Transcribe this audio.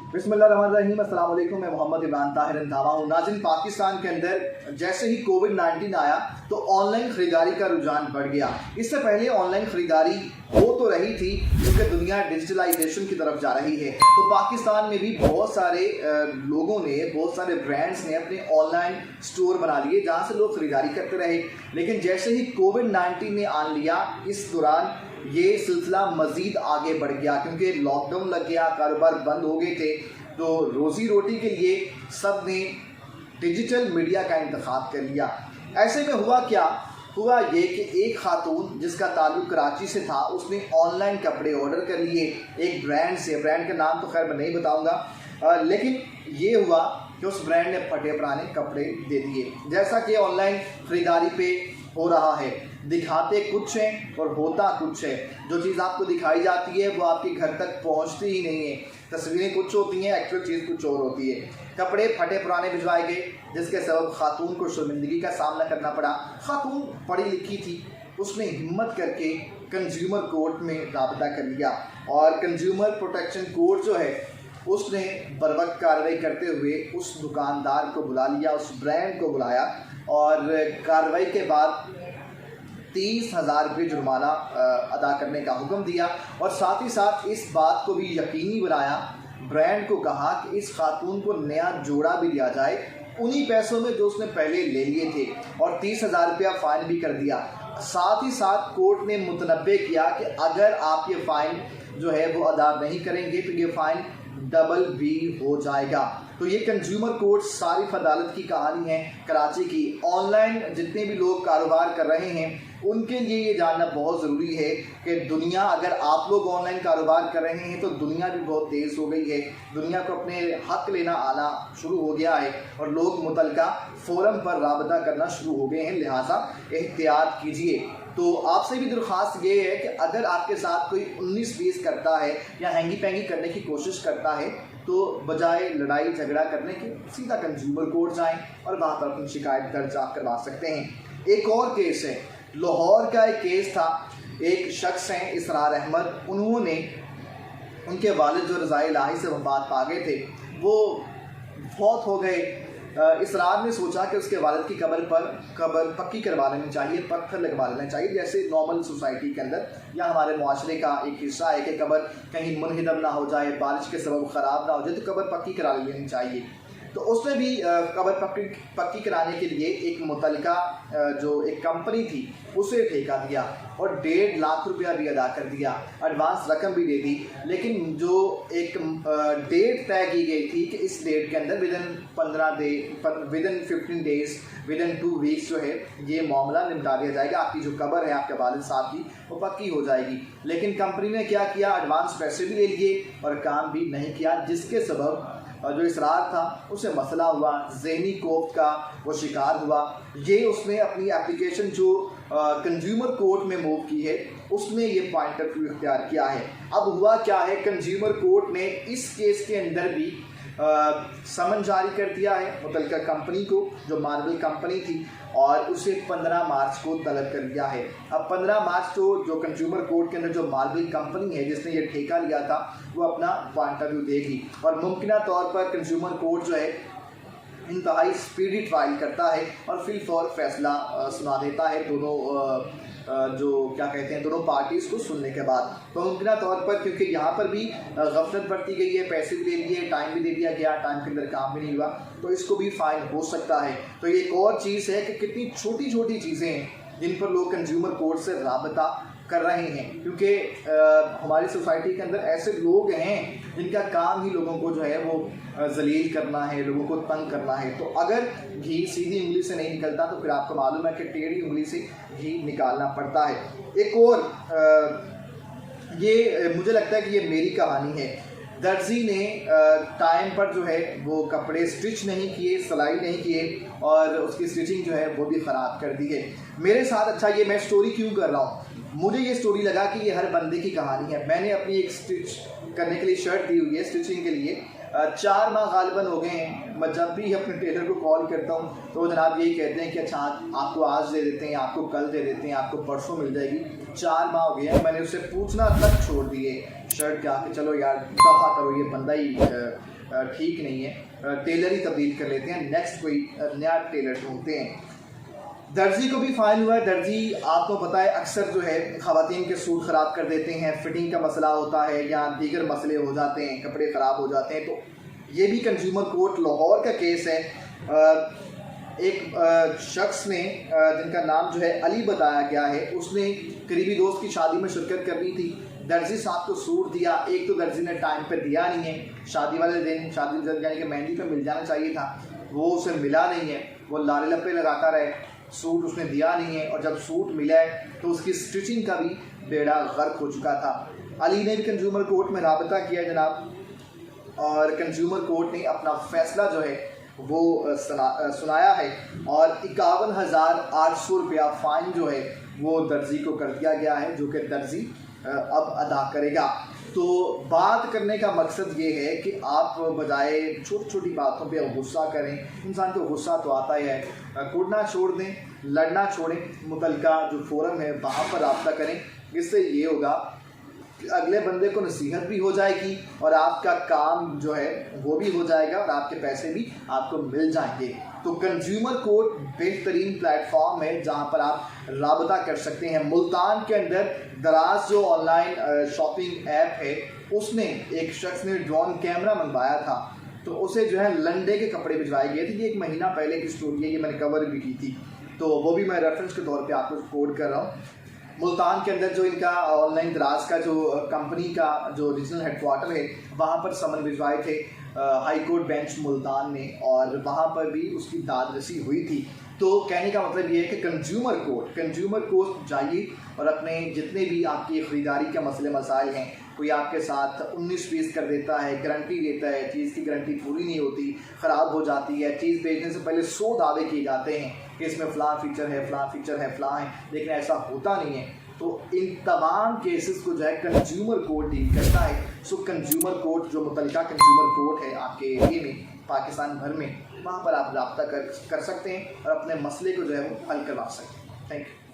बिस्मिल्लाहिर्रहमानिर्रहीम, अस्सलाम वालेकुम। मैं मोहम्मद इमरान ताहिर अंधावा हूँ। नाज़रीन, पाकिस्तान के अंदर जैसे ही कोविड-19 आया तो ऑनलाइन ख़रीदारी का रुझान बढ़ गया। इससे पहले ऑनलाइन ख़रीदारी हो तो रही थी क्योंकि दुनिया डिजिटलाइजेशन की तरफ जा रही है, तो पाकिस्तान में भी बहुत सारे लोगों ने, बहुत सारे ब्रांड्स ने अपने ऑनलाइन स्टोर बना लिए जहाँ से लोग ख़रीदारी करते रहे। लेकिन जैसे ही कोविड-19 ने आन लिया, इस दौरान ये सिलसिला मज़ीद आगे बढ़ गया क्योंकि लॉकडाउन लग गया, कारोबार बंद हो गए थे, तो रोज़ी रोटी के लिए सब ने डिजिटल मीडिया का इंतखाब कर लिया। ऐसे में हुआ क्या? हुआ ये कि एक खातून जिसका ताल्लुक कराची से था, उसने ऑनलाइन कपड़े ऑर्डर कर लिए एक ब्रांड से। ब्रांड का नाम तो खैर मैं नहीं बताऊंगा, लेकिन ये हुआ कि उस ब्रांड ने फटे पुराने कपड़े दे दिए। जैसा कि ऑनलाइन ख़रीदारी पे हो रहा है, दिखाते कुछ हैं और होता कुछ है। जो चीज़ आपको दिखाई जाती है वो आपके घर तक पहुंचती ही नहीं है। तस्वीरें कुछ होती हैं, एक्चुअल चीज़ कुछ और होती है। कपड़े फटे पुराने भिजवाए गए जिसके सबब खातून को शर्मिंदगी का सामना करना पड़ा। खातून पढ़ी लिखी थी, उसने हिम्मत करके कंज्यूमर कोर्ट में राबता कर लिया और कंज्यूमर प्रोटेक्शन कोर्ट जो है उसने बरवक्त कार्रवाई करते हुए उस दुकानदार को बुला लिया, उस ब्रांड को बुलाया और कार्रवाई के बाद 30,000 रुपये जुर्माना अदा करने का हुक्म दिया और साथ ही साथ इस बात को भी यकीनी बनाया, ब्रांड को कहा कि इस खातून को नया जोड़ा भी दिया जाए उन्हीं पैसों में जो उसने पहले ले लिए थे, और 30,000 रुपया फ़ाइन भी कर दिया। साथ ही साथ कोर्ट ने मुतनब्बे किया कि अगर आप ये फ़ाइन जो है वो अदा नहीं करेंगे तो ये फ़ाइन डबल भी हो जाएगा। तो ये कंज्यूमर कोर्ट सारिफ अदालत की कहानी है कराची की। ऑनलाइन जितने भी लोग कारोबार कर रहे हैं उनके लिए ये जानना बहुत ज़रूरी है कि दुनिया, अगर आप लोग ऑनलाइन कारोबार कर रहे हैं तो दुनिया भी बहुत तेज़ हो गई है। दुनिया को अपने हक लेना आना शुरू हो गया है और लोग मुतलका फ़ोरम पर राबता करना शुरू हो गए हैं, लिहाजा एहतियात कीजिए। तो आपसे भी दरख्वास्त ये है कि अगर आपके साथ कोई 19-20 करता है या हैंगी पैंगी करने की कोशिश करता है तो बजाय लड़ाई झगड़ा करने के सीधा कंज्यूमर कोर्ट जाएं और वहाँ पर अपनी शिकायत दर्ज आप करवा सकते हैं। एक और केस है, लाहौर का एक केस था। एक शख्स हैं इसरार अहमद, उन्होंने, उनके वालिद जो रज़ाए इलाही से वफ़ात पा गए थे वो फौत हो गए। इसरार ने सोचा कि उसके वालिद की कब्र पक्की करवा लेनी चाहिए, पत्थर लगवा लेना चाहिए, जैसे नॉर्मल सोसाइटी के अंदर या हमारे मुआशरे का एक हिस्सा है कि कब्र कहीं मुनहदम ना हो जाए, बारिश के सबब ख़राब ना हो जाए, तो कब्र पक्की करा लेनी चाहिए। तो उसने भी कब्र पक्की कराने के लिए एक मुतलका जो एक कंपनी थी उसे ठेका दिया और 1.5 लाख रुपया भी अदा कर दिया, एडवांस रकम भी दे दी। लेकिन जो एक डेट तय की गई थी कि इस डेट के अंदर विदिन 15 डेज़, विदिन 2 वीक्स जो है ये मामला निपटा दिया जाएगा, आपकी जो कब्र है आपके वालिद साहब की वो पक्की हो जाएगी। लेकिन कंपनी ने क्या किया, एडवांस पैसे भी ले लिए और काम भी नहीं किया, जिसके सबब जो इसरार था उसे मसला हुआ, ज़हनी कोफ्त का वो शिकार हुआ। ये उसने अपनी एप्लीकेशन जो कंज्यूमर कोर्ट में मूव की है उसने ये पॉइंट ऑफ व्यू इख्तियार किया है। अब हुआ क्या है, कंज्यूमर कोर्ट ने इस केस के अंदर भी समन जारी कर दिया है मुतलका कंपनी को, जो मार्बल कंपनी थी, और उसे 15 मार्च को तलब कर दिया है। अब 15 मार्च को जो कंज्यूमर कोर्ट के अंदर जो मार्बल कंपनी है जिसने ये ठेका लिया था वो अपना पॉइंट ऑफ व्यू देगी और मुमकिन तौर पर कंज्यूमर कोर्ट जो है इंतहाई स्पीडी ट्रायल करता है और फिल फॉर फैसला सुना देता है जो क्या कहते हैं दोनों पार्टीज़ को सुनने के बाद। तो मुमकिन तौर पर, क्योंकि यहाँ पर भी गफलत बरती गई है, पैसे भी दे दिए, टाइम भी दे दिया गया, टाइम के अंदर काम भी नहीं हुआ, तो इसको भी फ़ाइन हो सकता है। तो ये एक और चीज़ है कि कितनी छोटी छोटी चीज़ें हैं जिन पर लोग कंज्यूमर कोर्ट से राबता कर रहे हैं, क्योंकि हमारी सोसाइटी के अंदर ऐसे लोग हैं जिनका काम ही लोगों को जो है वो जलील करना है, लोगों को तंग करना है। तो अगर घी सीधी उंगली से नहीं निकलता तो फिर आपको मालूम है कि टेढ़ी उंगली से घी निकालना पड़ता है। एक और ये मुझे लगता है कि ये मेरी कहानी है। दर्जी ने टाइम पर जो है वो कपड़े स्टिच नहीं किए, सिलाई नहीं किए और उसकी स्टिचिंग जो है वो भी ख़राब कर दी है मेरे साथ। अच्छा, ये मैं स्टोरी क्यों कर रहा हूँ, मुझे ये स्टोरी लगा कि ये हर बंदे की कहानी है। मैंने अपनी एक स्टिच करने के लिए शर्ट दी हुई है स्टिचिंग के लिए, 4 माह गालिबन हो गए हैं। मैं जब भी अपने टेलर को कॉल करता हूँ तो जनाब यही कहते हैं कि अच्छा आपको आज दे देते हैं, आपको कल दे देते हैं, आपको परसों मिल जाएगी। 4 माह हो गए हैं, मैंने उससे पूछना तक छोड़ दिए शर्ट का कि चलो यार दफ़ा करो, ये बंदा ही ठीक नहीं है, टेलर ही तब्दील कर लेते हैं, नेक्स्ट कोई नया टेलर ढूंढते हैं। दर्जी को भी फाइन हुआ है। दर्जी आपको पता है अक्सर जो है ख़वातीन के सूट ख़राब कर देते हैं, फिटिंग का मसला होता है या दीगर मसले हो जाते हैं, कपड़े ख़राब हो जाते हैं। तो ये भी कंज्यूमर कोर्ट लाहौर का केस है। एक शख्स ने जिनका नाम जो है अली बताया गया है, उसने करीबी दोस्त की शादी में शिरकत करनी थी, दर्जी साहब को सूट दिया। एक तो दर्जी ने टाइम पे दिया नहीं है, शादी वाले दिन, शादी यानी कि मेहंदी पे मिल जाना चाहिए था, वो उसे मिला नहीं है, वो लारे लप्पे लगाता रहे, सूट उसने दिया नहीं है। और जब सूट मिला है तो उसकी स्टिचिंग का भी बेड़ा गर्क हो चुका था। अली ने भी कंज्यूमर कोर्ट में राबता किया जनाब, और कंज्यूमर कोर्ट ने अपना फैसला जो है वो सुनाया है और 51,800 रुपया फ़ाइन जो है वो दर्जी को कर दिया गया है, जो कि दर्जी अब अदा करेगा। तो बात करने का मकसद ये है कि आप बजाय छोटी छोटी बातों पे गुस्सा करें, इंसान को गुस्सा तो आता ही है, कूदना छोड़ दें, लड़ना छोड़ें, मुतल्लिका जो फोरम है वहाँ पर रब्ता करें। इससे ये होगा कि अगले बंदे को नसीहत भी हो जाएगी और आपका काम जो है वो भी हो जाएगा और आपके पैसे भी आपको मिल जाएंगे। तो कंज्यूमर कोर्ट बेहतरीन प्लेटफॉर्म है जहां पर आप राबता कर सकते हैं। मुल्तान के अंदर दराज जो ऑनलाइन शॉपिंग ऐप है, उसने एक शख्स ने ड्रोन कैमरा मंगवाया था, तो उसे जो है लंडे के कपड़े भिजवाए गए थे। ये 1 महीना पहले की स्टोरी है, ये मैंने कवर भी की थी, तो वो भी मैं रेफरेंस के तौर पे आपको कोड कर रहा हूँ। मुल्तान के अंदर जो इनका ऑनलाइन दराज का जो कंपनी का जो रीजनल हेडक्वार्टर है, वहाँ पर समन भिजवाए थे हाई कोर्ट बेंच मुल्तान ने, और वहाँ पर भी उसकी दादरसी हुई थी। तो कहने का मतलब ये है कि कंज्यूमर कोर्ट जाइए और अपने जितने भी आपकी ख़रीदारी के मसले मसाइल हैं, कोई आपके साथ 19% कर देता है, गारंटी देता है, चीज़ की गारंटी पूरी नहीं होती, ख़राब हो जाती है, चीज़ भेजने से पहले 100 दावे किए जाते हैं कि इसमें फ़लाँ फ़ीचर है, फ़लाँ फ़ीचर है, फ़लाँ है, लेकिन ऐसा होता नहीं है। तो इन तमाम केसेस को जो है कंज्यूमर कोर्ट डील करता है। सो कंज्यूमर कोर्ट जो मुतल्लिका कंज्यूमर कोर्ट है आपके एरिए में, पाकिस्तान भर में, वहाँ पर आप रब्ता कर सकते हैं और अपने मसले को जो है वो हल करवा सकते हैं। Thank you.